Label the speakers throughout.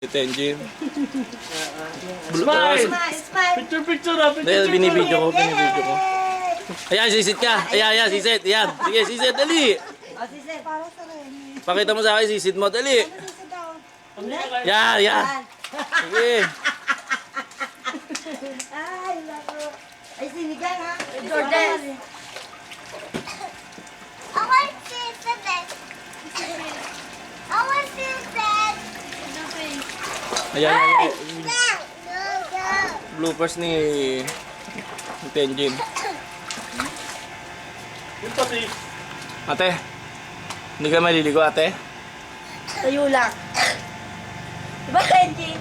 Speaker 1: Ito engine.
Speaker 2: Smile!
Speaker 3: Smile!
Speaker 2: Picture, picture na,
Speaker 1: Dahil
Speaker 2: picture.
Speaker 1: binibidyo ko. Ayan, sisit ka. Ayan, sisit. Ayan. Sige, sisit. Dali.
Speaker 3: O, sisi. Para sa rin.
Speaker 1: Pakita mo sa akin, sisit mo. Dali.
Speaker 3: Sisi daw.
Speaker 1: Yan, yan. Sige.
Speaker 3: Ay, lako. Ay, sinigang ha.
Speaker 4: Jordan. I want sister. I want sister.
Speaker 1: Ayan, ayan.
Speaker 4: No, no.
Speaker 1: Bloopers ni Tenjin.
Speaker 2: Yung pati.
Speaker 1: Ate, hindi ka maliligo, ate?
Speaker 3: Tayo lang. Diba, Kenji?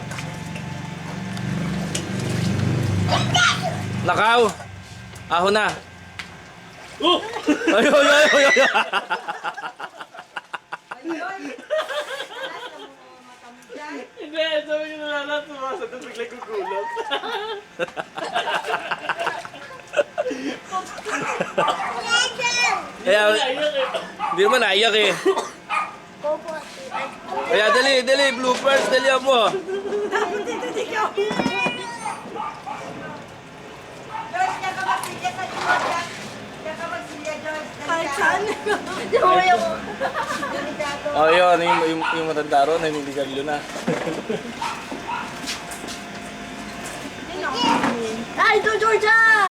Speaker 1: Nakaw! Ahon na.
Speaker 2: Oh!
Speaker 1: Ay, ay, ay, ay, ay.
Speaker 2: Hindi, sabi ko na lahat sumasagot, bigla gugulat.
Speaker 1: Kaya, hindi naman naiyak eh. Kaya dali, dali, bloopers, dali mo.
Speaker 3: George, diyan ka magsilya sa George. Diyan ka magsilya, George. Kahit saan. Delikado.
Speaker 1: Oh, yun, yung matanda ron, naniligaryo na.
Speaker 4: Ay, ito, Georgia!